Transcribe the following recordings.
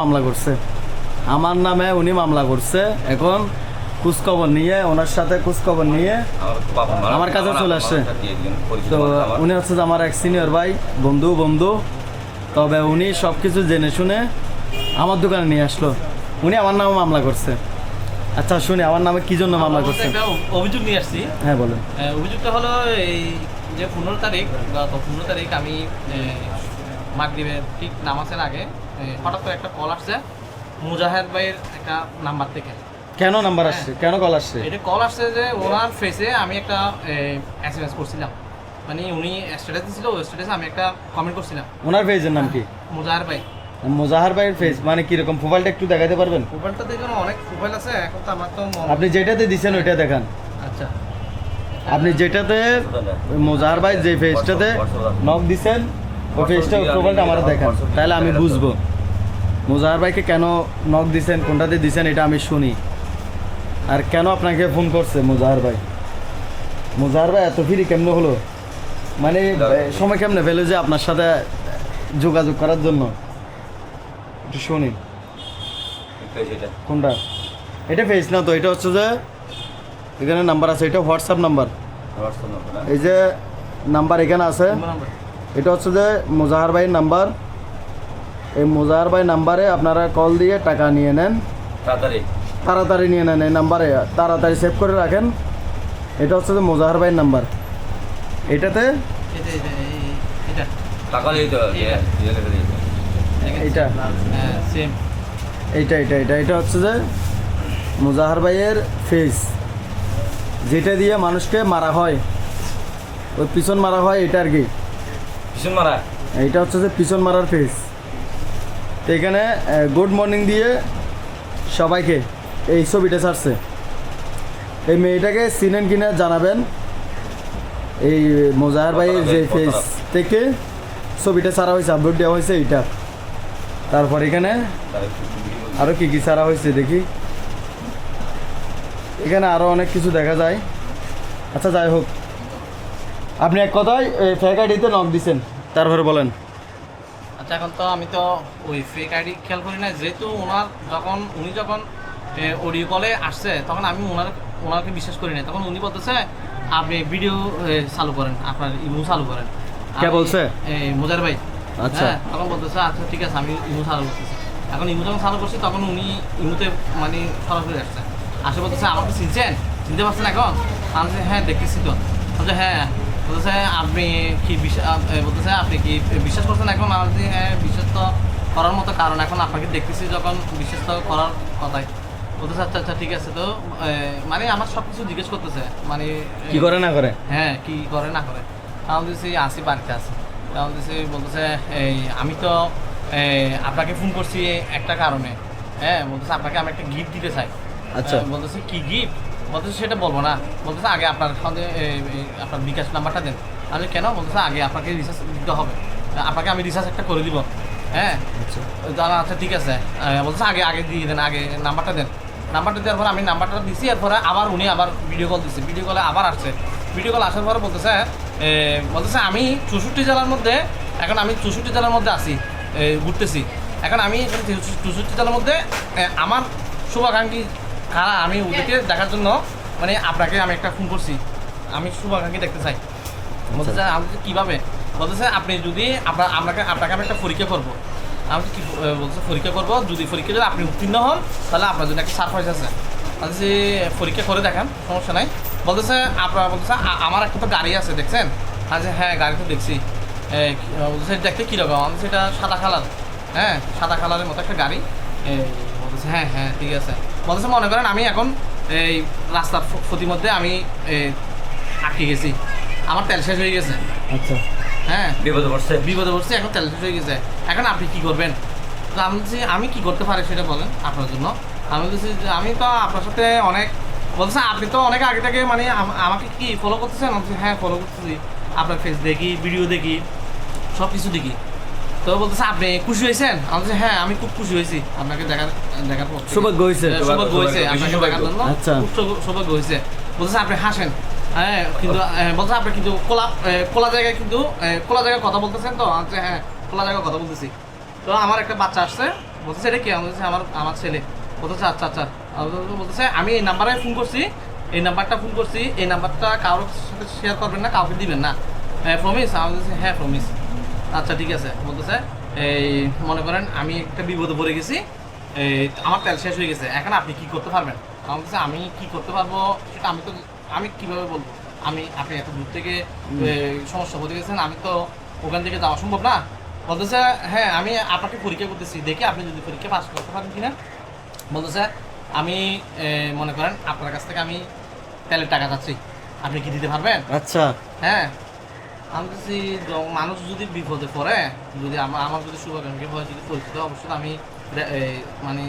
মামলা করছে আমার নামে, উনি মামলা করছে। এখন খোঁজখবর নিয়ে, ওনার সাথে খোঁজখবর নিয়ে আমার কাছে চলে আসছে। তো উনি হচ্ছে যে আমার এক সিনিয়র ভাই, বন্ধু। তবে উনি সব কিছু জেনে শুনে আমার দোকানে নিয়ে আসলো। উনি আমার নামে মামলা করছে। আচ্ছা শুনি, আমার নামে কি জন্য মামলা করছে? একটা অভিযোগ নিয়ে আসছি। হ্যাঁ বলেন। অভিযোগটা হলো এই যে 15 তারিখ, গত 15 তারিখ আমি মাগরিবের ঠিক নামাজের আগে হঠাৎ করে একটা কল আসছে মুজাহিদ ভাইয়ের একটা নাম্বার থেকে। কেন নাম্বার আসছে? কেন কল আসছে? এটা কল আসছে যে ওনার ফেসে আমি একটা এসএমএস করছিলাম, মানে উনি স্ট্যাটাস দিয়েছিল, ওই স্ট্যাটাসে আমি একটা কমেন্ট করছিলাম। ওনার পেজের নাম কি? মুজাহিদ ভাই। মোজাহার ভাইয়ের ফেস মানে কিরকম? প্রোফাইলটা একটু দেখাতে পারবেন? প্রোফাইলটা দেখুন, অনেক প্রোফাইল আছে, এখন তো আমার তো আপনি যেটাতে দিচ্ছেন ওইটা দেখান। আচ্ছা, আপনি যেটাতে মোজাহার ভাই যে ফেসটাতে নক দিচ্ছেন ওই ফেসটা, প্রোফাইলটা আমার দেখান, তাহলে আমি বুঝবো মোজাহার ভাইকে কেন নক দিচ্ছেন, কোনটাতে দিচ্ছেন, এটা আমি শুনি। আর কেন আপনাকে ফোন করছে মোজাহার ভাই? মোজাহার ভাই এত ফ্রি কেমনে হলো? মানে সময় কেমনে পেলো যে আপনার সাথে যোগাযোগ করার জন্য? একটু শুনি। কোনটা? এটা ফেস না তো, এটা হচ্ছে যে এখানে নাম্বার আছে, এটা হোয়াটসঅ্যাপ নাম্বার। এই যে নাম্বার এখানে আছে, এটা হচ্ছে যে মোজাহার ভাইয়ের নাম্বার। এই মোজাহার ভাই নাম্বারে আপনারা কল দিয়ে টাকা নিয়ে নেন, তাড়াতাড়ি নিয়ে নেন। এই নাম্বারে তাড়াতাড়ি সেভ করে রাখেন। এটা হচ্ছে যে মোজাহার ভাইয়ের নাম্বার। এটাতে এইটা সেম এটা হচ্ছে যে মোজাহার ভাইয়ের ফেস, যেটা দিয়ে মানুষকে মারা হয়, ওই পিছন মারা হয়, এটা আর কি ভীষণ মারা। এইটা হচ্ছে যে পিছন মারার ফেস। তো এখানে গুড মর্নিং দিয়ে সবাইকে এই ছবিটা ছাড়ছে। এই মেয়েটাকে চিনেন কিনা জানাবেন। এই মোজাহার ভাইয়ের যে ফেস থেকে ছবিটা ছাড়া হয়েছে, আপলোড দেওয়া হয়েছে এইটা। তারপর এখানে আরও কী ছাড়া হয়েছে দেখি, এখানে আরও অনেক কিছু দেখা যায়। আচ্ছা যাই হোক, আপনি এক কথায় ফেক আইডিতে নক দিচ্ছেন, তারপরে বলেন। আচ্ছা, এখন তো আমি তো ওই ফেক আইডি খেয়াল করি না, যেহেতু উনি যখন অডিও কলে আসছে তখন আমি ওনাকে বিশ্বাস করি না। তখন উনি বলতেছে আপনি ভিডিও চালু করেন, আপনার ইমো চালু করেন। কে বলছে? মোজার ভাই। আচ্ছা, তখন বলতেছে আচ্ছা ঠিক আছে, আমি ইমো চালু করতেছি। এখন ইমো যখন চালু করছি তখন উনি ইমোতে মানে সরাসরি আসে বলতেছে আমাকে চিনতে পারছেন এখন? আমি বলছি হ্যাঁ দেখতেছি তো। বলছে হ্যাঁ, বলতেছে আপনি কি বলতেছে আপনি কি বিশ্বাস করছেন এখন? আমি বলছি হ্যাঁ বিশ্বাস তো করার মতো, কারণ এখন আপনাকে দেখতেছি যখন বিশ্বাস তো করার কথাই। বলতেছে আচ্ছা আচ্ছা ঠিক আছে। তো মানে আমার সব কিছু জিজ্ঞেস করতেছে, মানে কি করে না করে, হ্যাঁ কি করে না করে। আমি বলতেছি আসি, বাড়িতে আসি। বলতেছে এই আমি তো আপনাকে ফোন করছি একটা কারণে। হ্যাঁ, বলতেছে আপনাকে আমি একটা গিফট দিতে চাই। আচ্ছা, বলতেছে কি গিফট? বলতেছে সেটা বলবো না। বলতেছে আগে আপনার সঙ্গে আপনার বিকাশ নাম্বারটা দেন। আমি কেন? বলতেছে আগে আপনাকে রিচার্জ দিতে হবে, আপনাকে আমি রিচার্জ একটা করে দিব। হ্যাঁ আচ্ছা ঠিক আছে। বলতেছে আগে দিয়ে দেন, আগে নাম্বারটা দেন। নাম্বারটা দেওয়ার পর আমি নাম্বারটা দিচ্ছি, এরপরে আবার উনি আবার ভিডিও কল দিচ্ছে। ভিডিও কলে আবার আসছে। ভিডিও কল আসার পরে বলতেছে আমি 64 জেলার মধ্যে, এখন আমি 64 জেলার মধ্যে আছি, ঘুরতেছি। এখন আমি 64 জেলার মধ্যে আমার শুভাকাঙ্ক্ষী কারা, আমি ওদেরকে দেখার জন্য মানে আপনাকে আমি একটা ফোন করছি, আমি শুভাকাঙ্ক্ষী দেখতে চাই। বলতেছে আমি কীভাবে? বলতেছে আপনি যদি আপনাকে আমি একটা পরীক্ষা করবো। আমি কি বলতেছে পরীক্ষা করবো, যদি আপনি উত্তীর্ণ হন তাহলে আপনার জন্য একটা সারপ্রাইজ আছে। বলতেছে পরীক্ষা করে দেখান, সমস্যা নাই। বলতেছে বলতেছে আমার একটা তো গাড়ি আছে দেখছেন? আচ্ছা হ্যাঁ গাড়ি তো দেখছি। বলতেছে দেখতে কীরকম? আমি সেটা সাদা কালার। হ্যাঁ সাদা কালারের মতো একটা গাড়ি। বলতেছে হ্যাঁ ঠিক আছে। বলতেছে মনে করেন আমি এখন এই রাস্তার প্রতিমধ্যে আমি আটকে গেছি, আমার তেল শেষ হয়ে গেছে। আচ্ছা, হ্যাঁ বিপদে পড়ছে, এখন তেল শেষ হয়ে গেছে। এখন আপনি কি করবেন? তো আমি বলছি আমি কি করতে পারি সেটা বলেন আপনার জন্য। আমি বলছি যে আমি তো আপনার সাথে অনেক, বলছে আপনি তো অনেক আগে থেকে মানে আমাকে কি ফলো করতেছেন? আমি বলছি হ্যাঁ ফলো করতেছি, আপনার ফেস দেখি, ভিডিও দেখি, সব কিছু দেখি। তো বলতেছে আপনি খুশি হয়েছেন? আমি বলছি হ্যাঁ আমি খুব খুশি হয়েছি আপনাকে দেখার পর। সৌভাগ্য হয়েছে আপনাকে দেখার জন্য খুব সৌভাগ্য হয়েছে। বলতেছে আপনি হাসেন। হ্যাঁ কিন্তু বলছে আপনি কিন্তু খোলা জায়গায় কথা বলতেছেন তো? হ্যাঁ খোলা জায়গায় কথা বলতেছি। তো আমার একটা বাচ্চা আসছে, বলতেছে এটা কি? বলতেছে আমার ছেলে। বলতেছে আচ্ছা আচ্ছা। বলতেছে আমি এই নাম্বারে ফোন করছি, এই নাম্বারটা ফোন করছি, এই নাম্বারটা কারোর সাথে শেয়ার করবেন না, কাউকে দিবেন না, হ্যাঁ প্রমিস? আমি বলতেছি হ্যাঁ প্রমিস। আচ্ছা ঠিক আছে। বলতেছে এই মনে করেন আমি একটা বিপদে পড়ে গেছি, এই আমার তেল শেষ হয়ে গেছে, এখন আপনি কি করতে পারবেন? আমার বলতেছে আমি কি করতে পারবো সেটা আমি কিভাবে বলবো? আপনি এত দূর থেকে সমস্যা হতে গেছেন, আমি তো ওখান থেকে যাওয়া সম্ভব না। বলতেছে হ্যাঁ আমি আপনাকে পরীক্ষা করতেছি, দেখি আপনি যদি পরীক্ষা পাস করতে পারেন কিনা। বলতেছে আমি মনে করেন আপনার কাছ থেকে আমি তেলের টাকা চাচ্ছি, আপনি কি দিতে পারবেন? আচ্ছা। হ্যাঁ আমি বলছি মানুষ যদি বিপদে পড়ে, যদি আমার যদি শুভাকাঙ্ক্ষী হয়, যদি পরিচিত, অবশ্যই আমি মানে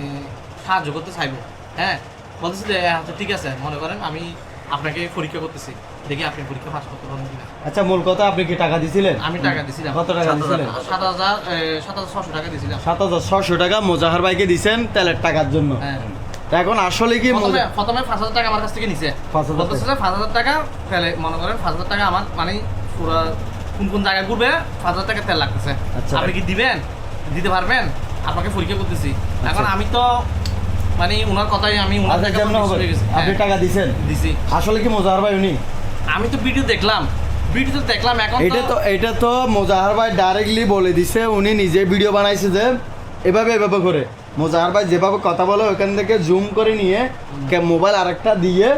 সাহায্য করতে চাইবো। হ্যাঁ বলতেছি যে আচ্ছা ঠিক আছে, মনে করেন আমি আপনাকে পরীক্ষা করতেছি, দেখি আপনি পরীক্ষা পাস করতে পারেন কিনা। আচ্ছা, মূল কথা আপনি কি টাকা দিছিলেন? আমি টাকা দিছিলাম। কত টাকা দিছিলেন? 7,600 টাকা দিছিলাম। 7,600 টাকা মোজাহার ভাইকে দিছেন তেলের টাকার জন্য। হ্যাঁ তা এখন আসলে কি প্রথমে 5,000 টাকা আমার কাছ থেকে নিছে। 5,000 টাকা তেলে, মনে করেন 5,000 টাকা আমার মানে পুরো কোন জায়গায় ঘুরবে, 5,000 টাকা তেল লাগতেছে। আচ্ছা। আপনি কি দিবেন? দিতে পারবেন? আপনাকে পরীক্ষা করতেছি। এখন আমি তো মানে ওনার কথাই আমি ওনার আচ্ছা, টাকা যেমন হবে। হয়ে গেছি। আপনি টাকা দিছেন? দিছি। আসলে কি মোজাহার ভাই উনি? আমি তো ভিডিও দেখলাম, এখন এটা তো মোজাহার ভাই ডাইরেক্টলি বলে দিছে, উনি নিজে ভিডিও বানাইছে যে এভাবে করে মোজাহার ভাই যেভাবে কথা বলে ওখান থেকে জুম করে নিয়ে মোবাইল আরেকটা দিয়ে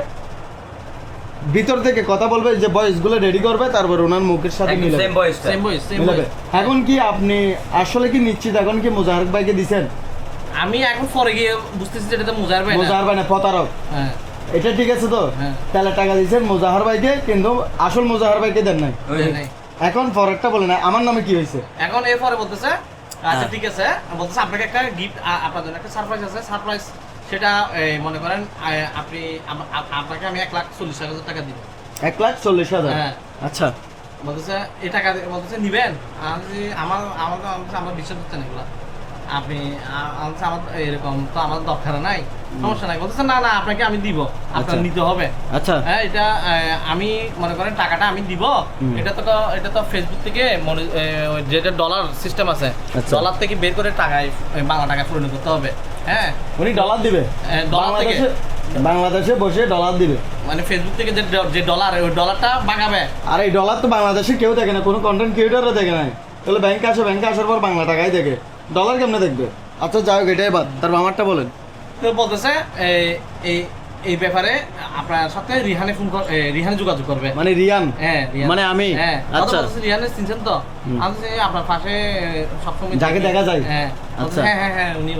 ভিতর থেকে কথা বলবে, যে ভয়েসগুলো রেডি করবে, তারপর ওনার মুখের সাথে মিলাবে। সেম মিলাবে। এখন কি আপনি আসলে কি নিশ্চিত এখন কি মোজাহার ভাইকে দিছেন? আমি এখন পরে গিয়ে বুঝতেছি যে এটা তো মোজাহার ভাই না। মোজাহার ভাই না, প্রতারক। হ্যাঁ এটা ঠিক আছে তো? হ্যাঁ। তাহলে টাকা দিয়েছেন মোজাহার ভাইকে, কিন্তু আসল মোজাহার ভাইকে দেন নাই। নাই। এখন পরেরটা বলে না আমার নামে কি হয়েছে? এখন এরপরে বলতেছে আচ্ছা ঠিক আছে, বলতেছে আপনাকে একটা গিফট, আপনার জন্য একটা সারপ্রাইজ আছে। সারপ্রাইজ সেটা মনে করেন আপনি আপনাকে আমি 1,40,000 টাকা দিব। 1,40,000? হ্যাঁ। আচ্ছা। বলতেছে এই টাকা বলতেছে নিবেন? আমার বিশ্বাস হচ্ছে না এগুলা। আপনি আমার এরকম তো আমার দরকার নাই, সমস্যা নাই। বলতেছে না আপনাকে আমি দিব, আপনার নিতে হবে। আচ্ছা। হ্যাঁ এটা আমি মনে করেন টাকাটা আমি দিব। এটা তো ফেসবুক থেকে যেটা ডলার সিস্টেম আছে, ডলার থেকে বের করে টাকায় বাংলা টাকায় পরিণত করতে হবে। হ্যাঁ উনি ডলার দিবে? ডলার থেকে বাংলাদেশে বসে ডলার দিবে, মানে ফেসবুক থেকে যে ডলার, ওই ডলারটা বাগাবে। আর এই ডলার তো বাংলাদেশে কেউ দেখে না, কোনো কন্টেন্ট ক্রিয়েটারও দেখে নাই। তাহলে ব্যাংকে আসার পর বাংলা টাকাই দেখে, ডলার কেমনে দেখবে? আচ্ছা যাই হোক, এটাই বাদ, তার আমারটা বলেন। তো বলতেছে এই ব্যাপারে আপনার সাথে রিহানে যোগাযোগ করবে। মানে রিয়ান? হ্যাঁ মানে আমি? হ্যাঁ আচ্ছা। রিহানে চিনছেন তো? আমি আপনার পাশে সবসময় যাকে দেখা যায়। হ্যাঁ আচ্ছা। হ্যাঁ উনি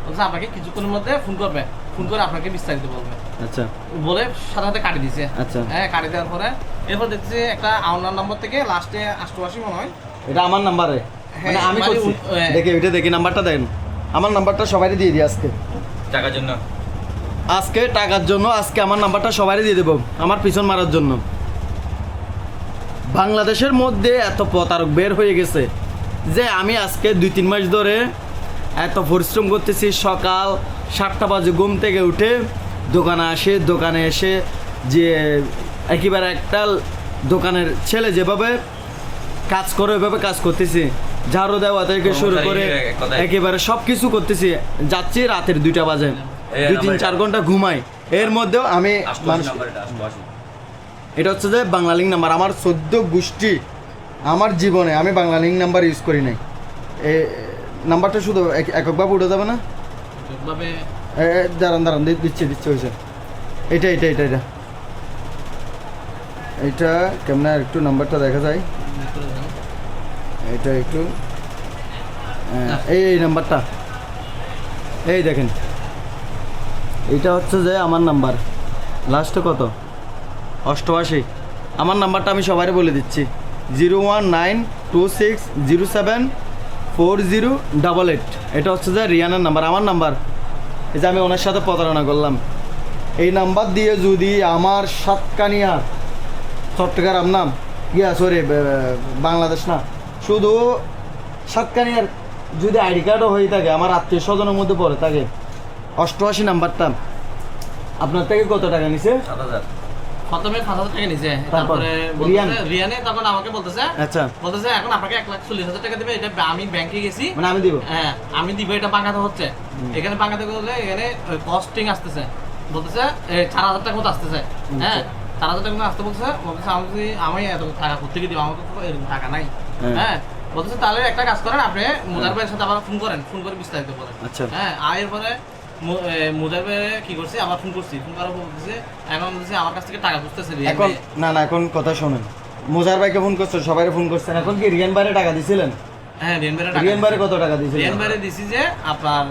বলছে আপনাকে কিছুক্ষণের মধ্যে ফোন করবে, ফোন করে আপনাকে বিস্তারিত বলবে। আচ্ছা। বলে সাথে কাটি দিছে। আচ্ছা। হ্যাঁ কাটি দেওয়ার পরে এরপর দেখছি একটা আউনার নম্বর থেকে লাস্টে 88 মনে হয়। এটা আমার নাম্বারে? মানে আমি মানে করছি? দেখি ওইটা দেখি, নাম্বারটা দেন। আমার নাম্বারটা সবারই দিয়ে দিই আজকে টাকার জন্য। আজকে আমার নাম্বারটা সবারই দিয়ে দেবো, আমার পিছন মারার জন্য। বাংলাদেশের মধ্যে এত প্রতারক বের হয়ে গেছে যে আমি আজকে 2-3 মাস ধরে এত পরিশ্রম করতেছি। সকাল 7টা বাজে ঘুম থেকে উঠে দোকানে এসে যে একেবারে একটা দোকানের ছেলে যেভাবে কাজ করে ওইভাবে কাজ করতেছি, ঝাড়ু দেওয়া থেকে শুরু করে একেবারে সব কিছু করতেছি। যাচ্ছি রাতের 2টা বাজে, 2-3-4 ঘন্টা ঘুমাই। এর মধ্যেও আমি এটা হচ্ছে যে বাংলা লিঙ্ক নাম্বার। আমার 14 গোষ্ঠী আমার জীবনে আমি বাংলা লিঙ্ক নাম্বার ইউজ করি নাই। এই নাম্বারটা শুধু এককভাবে উঠে যাবে না? দাঁড়ান দিচ্ছি হয়েছে। এটা কেমন আর একটু নাম্বারটা দেখা যায়, এটা একটু এই নাম্বারটা এই দেখেন, এটা হচ্ছে যে আমার নাম্বার। লাস্টে কত? 88। আমার নাম্বারটা আমি সবাই বলে দিচ্ছি, 01926074088। এটা হচ্ছে যে রিয়ানের নাম্বার, আমার নাম্বার। এই যে আমি ওনার সাথে প্রতারণা করলাম, এই নাম্বার দিয়ে যদি আমার সাতকানিয়া চট্টগ্রাম নাম সরি বাংলাদেশ না, শুধু সাতকানিয়ার যদি আইডি কার্ডও হয়ে থাকে, আমার আত্মীয় স্বজনের মধ্যে পড়ে থাকে, 88 নাম্বারটা আপনার থেকে কত টাকা নিছে? প্রথমে 5,000 টাকা নিছে, তারপর? তারপরে রিয়ানে তখন আমাকে বলতেছে আচ্ছা এখন আপনাকে 1,40,000 টাকা দিবে, এটা আমি ব্যাংকে গেছি, মানে আমি দিব হ্যাঁ আমি দিব, এটা বাঁকাতে হচ্ছে, এখানে বাঁকাতে গেলে এখানে কস্টিং আসতেছে, বলতেছে 4,000 টাকা মতো আসতেছে, হ্যাঁ 4,000 টাকা মতো আসতে বলতেছে আমি এত টাকা কোথেকে দিব, আমার তো এরকম টাকা নাই, হ্যাঁ বলতেছে তাহলে একটা কাজ করেন, আপনি মুজার ভাইয়ের সাথে আবার ফোন করে বিস্তারিত বলেন, আচ্ছা হ্যাঁ আর এরপরে মুজার ভাই কি করছে, আবার ফোন করার পর বলতেছে এখন বলতেছে আমার কাছ থেকে টাকা বুঝতেছে এখন না না এখন কথা শোনেন, মোজার ভাইকে ফোন করছেন, সবাই ফোন করছেন, এখন কি রিয়ান ভাইরে টাকা দিছিলেন? হ্যাঁ রিয়ান ভাইরে কত টাকা দিছিলেন? রিয়ান ভাইরে দিছি যে আপনার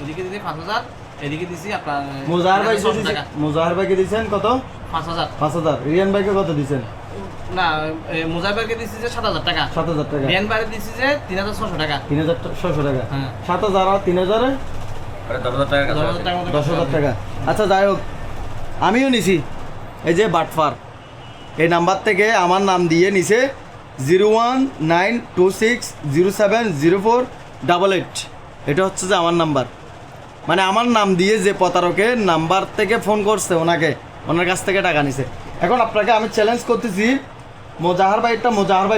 এদিকে দিছি 5,000, এদিকে দিছি আপনার মোজাহার ভাইকে দিছেন কত? 5,000। 5,000। রিয়ান ভাইকে কত দিছেন? না মুজার ভাইকে দিছি যে 7,000 টাকা। 7,000 টাকা। রিয়ান ভাইরে দিছি যে 3,600 টাকা। 3,600 টাকা। হ্যাঁ 7,000 আর 3,000 10,000 টাকা। 10,000 টাকা। আচ্ছা যাই হোক, আমিও নিছি এই যে বাটফার, এই নাম্বার থেকে আমার নাম দিয়ে নিছে 01926070488। এটা হচ্ছে যে আমার নাম্বার, মানে আমার নাম দিয়ে যে প্রতারকের নাম্বার থেকে ফোন করছে ওনার কাছ থেকে টাকা নিছে। এখন আপনাকে আমি চ্যালেঞ্জ করতেছি, মোজাহার ভাই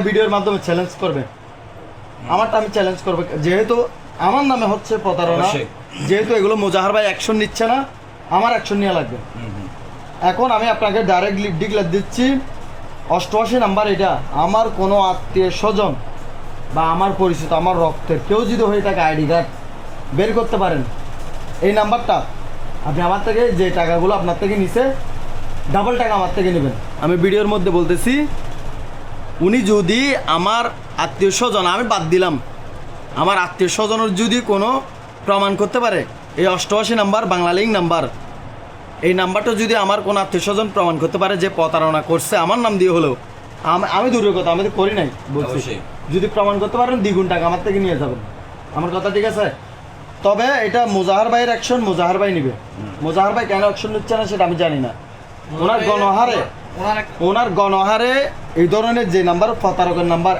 ভিডিওর মাধ্যমে চ্যালেঞ্জ করবে, আমারটা আমি চ্যালেঞ্জ করবো, যেহেতু আমার নামে হচ্ছে প্রতারণা, যেহেতু এগুলো মোজাহার ভাই অ্যাকশন নিচ্ছে না, আমার অ্যাকশন নেওয়া লাগবে। এখন আমি আপনাকে ডাইরেক্ট ডিক্লেয়ার দিচ্ছি, 88 নাম্বার এটা আমার কোনো আত্মীয় স্বজন বা আমার পরিচিত, আমার রক্তের কেউ যদি হয়ে থাকে আইডি কার্ড বের করতে পারেন, এই নাম্বারটা আপনি আমার থেকে যে টাকাগুলো আপনার থেকে নিছে ডাবল টাকা আমার থেকে নেবেন। আমি ভিডিওর মধ্যে বলতেছি, উনি যদি আমার আত্মীয় স্বজন, আমি বাদ দিলাম, আমার আত্মীয় স্বজনের যদি কোনো প্রমাণ করতে পারে, এই 88 নাম্বার বাংলা লিঙ্ক নাম্বার, এই নাম্বারটা যদি আমার কোনো আত্মীয় স্বজন প্রমাণ করতে পারে যে প্রতারণা করছে আমার নাম দিয়ে হলেও, আমি দূরের কথা, আমি তো করি নাই বলছি, যদি প্রমাণ করতে পারেন দ্বিগুণ টাকা আমার থেকে নিয়ে যাবেন, আমার কথা ঠিক আছে? তবে এটা মোজাহার ভাইয়ের অ্যাকশন, মোজাহার ভাই নিবে। মোজাহার ভাই কেন অ্যাকশন নিচ্ছে না সেটা আমি জানি না। ওনার গণহারে এই ধরনের যে নাম্বার প্রতারকের নাম্বার,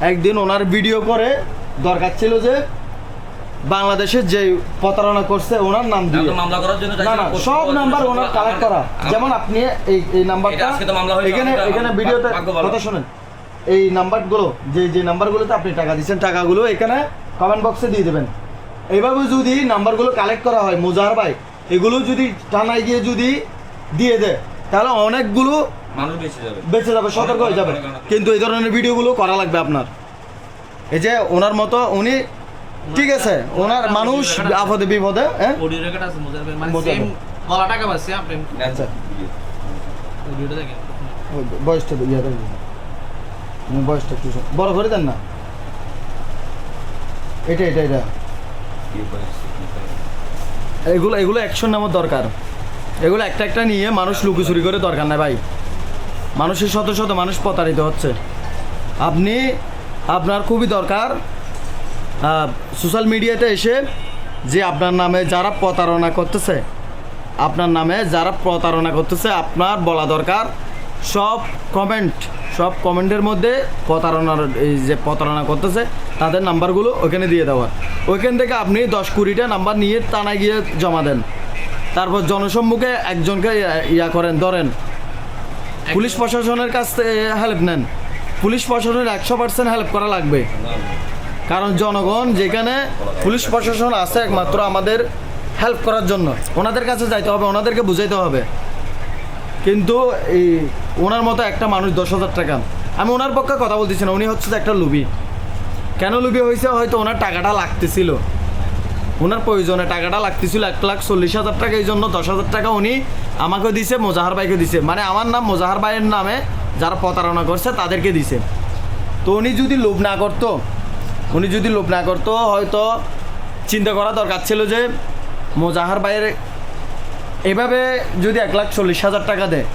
একদিন ওনার ভিডিও করে দরকার ছিল যে বাংলাদেশের যে প্রতারণা করছে ওনার নাম দিয়ে মামলা করার জন্য না সব নাম্বার ওনার কালেক্ট করা, যেমন আপনি এই নাম্বারটা এখানে ভিডিওতে কথা শুনেন, এই নাম্বারগুলো যে নাম্বারগুলোতে আপনি টাকা দিচ্ছেন, টাকাগুলো এখানে কমেন্ট বক্সে দিয়ে দেবেন। এইভাবে যদি নাম্বারগুলো কালেক্ট করা হয়, মোজাহার ভাই এগুলো যদি টানায় গিয়ে যদি দিয়ে দেয়, তাহলে অনেকগুলো মানুষ বেঁচে যাবে, সতর্ক হয়ে যাবে। কিন্তু এই ধরনের ভিডিওগুলো করা লাগবে আপনার। এই যে ওনার মতো উনি, ঠিক আছে, ওনার মানুষ আপদে বিপদে, হ্যাঁ অডিও রেকর্ড আছে মুজার ভাই, মানে সেম গলা টাকা পাচ্ছে আপনি। আচ্ছা অডিওটা দেখেন, বয়সটা ইয়ে দেন, বয়সটা একটু বড় করে দেন না, এটা এগুলো অ্যাকশন নেওয়ার দরকার। এগুলো একটা নিয়ে মানুষ লুকোচুরি করে দরকার নাই ভাই, মানুষের শত মানুষ প্রতারিত হচ্ছে। আপনার খুবই দরকার সোশ্যাল মিডিয়াতে এসে যে আপনার নামে যারা প্রতারণা করতেছে আপনার বলা দরকার, সব কমেন্টের মধ্যে এই যে প্রতারণা করতেছে তাদের নাম্বারগুলো ওইখানে দিয়ে দেওয়ার, ওইখান থেকে আপনি 10-20টা নাম্বার নিয়ে টানায় গিয়ে জমা দেন, তারপর জনসম্মুখে একজনকে ধরেন, পুলিশ প্রশাসনের কাছ থেকে হেল্প নেন। পুলিশ প্রশাসনের 100% হেল্প করা লাগবে, কারণ জনগণ যেখানে পুলিশ প্রশাসন আছে একমাত্র আমাদের হেল্প করার জন্য, ওনাদের কাছে যাইতে হবে, ওনাদেরকে বুঝাইতে হবে। কিন্তু এই ওনার মতো একটা মানুষ 10,000 টাকা, আমি ওনার পক্ষে কথা বলতেছি না, উনি হচ্ছে যে একটা লুবি। কেন লুবি হয়েছে? হয়তো ওনার টাকাটা লাগতেছিল, ওনার প্রয়োজনে টাকাটা লাগতেছিল 1,40,000 টাকা, এই জন্য 10,000 টাকা উনি আমাকে দিছে, মোজাহার ভাইকে দিছে, মানে আমার নাম মোজাহার ভাইয়ের নামে যারা প্রতারণা করছে তাদেরকে দিছে। তো উনি যদি লোভ না করতো হয়তো চিন্তা করা দরকার ছিল যে মোজাহার ভাইয়ের এভাবে যদি 1,40,000 টাকা দেয়,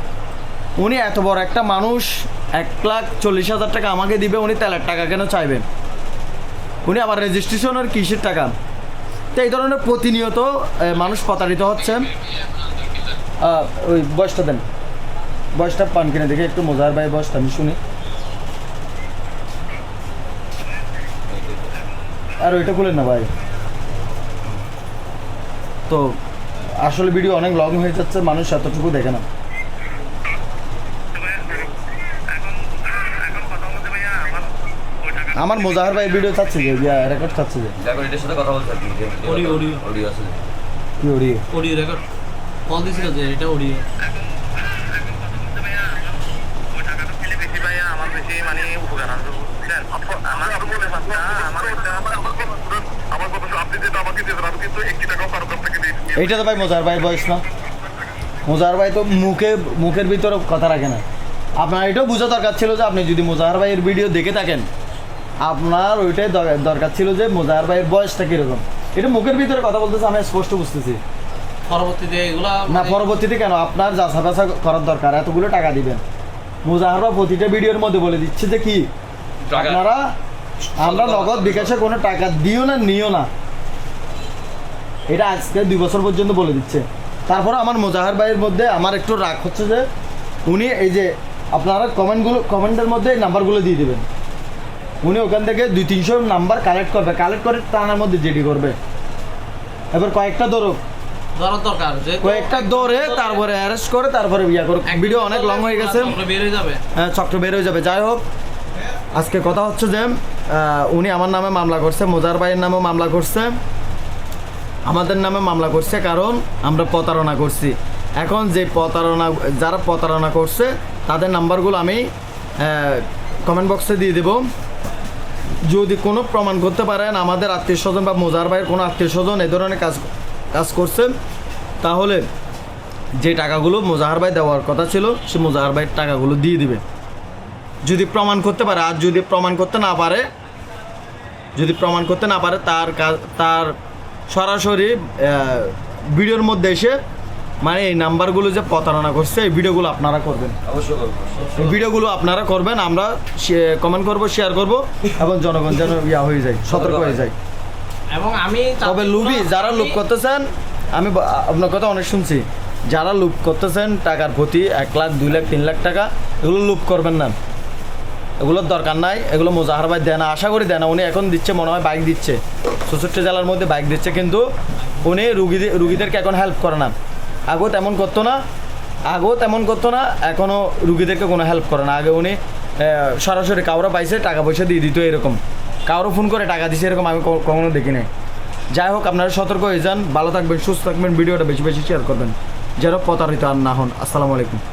উনি এত বড় একটা মানুষ 1,40,000 টাকা আমাকে দিবে, উনি তেলের টাকা কেন চাইবেন? উনি আবার রেজিস্ট্রেশনের কিসের টাকা? তো এই ধরনের প্রতিনিয়ত মানুষ প্রতারিত হচ্ছে। ওই বয়সটা দেন, বয়সটা পান কিনে দেখে একটু, মোজাহার ভাই বয়সটা আমি শুনি। আর ওইটা খুলেন না ভাই, তো আসলে ভিডিও অনেক লং হয়ে যাচ্ছে, মানুষ এতটুকু দেখে না। আমার মোজাহার ভাই ভিডিও চাচ্ছে যে রেকর্ড চাচ্ছে যে দেখো এটার সাথে কথা বলতে থাকি অডিও অডিও অডিও আছে কি ওড়িয়ে অডিও রেকর্ড কল দিছিল যে এটা অডিও এইটা তো ভাই মোজাহার ভাইয়ের বয়স না মোজাহার ভাই তো মুখের ভিতরে কথা রাখে না আপনার এটাও বোঝা দরকার ছিল যে আপনি যদি মোজাহার ভাইয়ের ভিডিও দেখে থাকেন আপনার ওইটাই দরকার ছিল যে মোজাহার ভাইয়ের বয়সটা কীরকম এটা মুখের ভিতরে কথা বলতেছে আমি স্পষ্ট বুঝতেছি পরবর্তীতে এগুলা না পরবর্তীতে কেন আপনার যাচা বাছা করার দরকার এতগুলো টাকা দিবেন মোজাহার ভাই প্রতিটা ভিডিওর মধ্যে বলে দিচ্ছে যে কি আপনারা আমরা নগদ বিকাশে কোনো টাকা দিও না নিও না এটা আজকে 2 বছর পর্যন্ত বলে দিচ্ছে তারপরে আমার মোজাহার ভাইয়ের মধ্যে আমার একটু রাগ হচ্ছে যে উনি এই যে আপনারা কমেন্টের মধ্যে এই নাম্বারগুলো দিয়ে দেবেন উনি ওখান থেকে 200-300 নাম্বার কালেক্ট করে টানার মধ্যে জেডি করবে এবার কয়েকটা ধরুক দরকার যে কয়েকটা ধরে তারপরে অ্যারেস্ট করে তারপরে বিয়া করুক ভিডিও অনেক লং হয়ে গেছে বের হয়ে যাবে হ্যাঁ চক্র বের হয়ে যাবে যাই হোক আজকে কথা হচ্ছে যে উনি আমার নামে মামলা করছে মোজাহার ভাইয়ের নামেও মামলা করছে আমাদের নামে মামলা করছে কারণ আমরা প্রতারণা করছি এখন যে যারা প্রতারণা করছে তাদের নাম্বারগুলো আমি কমেন্ট বক্সে দিয়ে দেব যদি কোনো প্রমাণ করতে পারেন আমাদের আত্মীয় স্বজন বা মোজাহার ভাইয়ের কোনো আত্মীয় স্বজন এ ধরনের কাজ করছে তাহলে যে টাকাগুলো মোজাহার ভাই দেওয়ার কথা ছিল সে মোজাহার ভাইয়ের টাকাগুলো দিয়ে দিবে যদি প্রমাণ করতে পারে আর যদি প্রমাণ করতে না পারে তার সরাসরি ভিডিওর মধ্যে এসে মানে এই নাম্বারগুলো যে প্রতারণা করছে এই ভিডিওগুলো আপনারা করবেন অবশ্যই করবো এই ভিডিওগুলো আপনারা করবেন আমরা কমেন্ট করব শেয়ার করব এবং জনগণ যেন হয়ে যায় সতর্ক হয়ে যায় এবং আমি তবে লুবি যারা লুপ করতেছেন আমি আপনার কথা অনেক শুনছি যারা লুপ করতেছেন টাকার প্রতি 1 লাখ 2 লাখ 3 লাখ টাকা এগুলো লুপ করবেন না এগুলোর দরকার নাই এগুলো মোজাহার ভাই দেয় না আশা করি দেয় না উনি এখন দিচ্ছে মনে হয় বাইক দিচ্ছে 64 জেলার মধ্যে বাইক দিচ্ছে কিন্তু উনি রুগীদেরকে এখন হেল্প করে না আগেও তেমন করতো না এখনও রুগীদেরকে কোনো হেল্প করে না আগে উনি সরাসরি কাউরা পাইছে টাকা পয়সা দিয়ে দিত এরকম কারো ফোন করে টাকা দিছে এরকম আমি কখনো দেখি নাই যাই হোক আপনারা সতর্ক হয়ে যান ভালো থাকবেন সুস্থ থাকবেন ভিডিওটা বেশি বেশি শেয়ার করবেন যেন প্রতারিত আর না হন আসসালামু আলাইকুম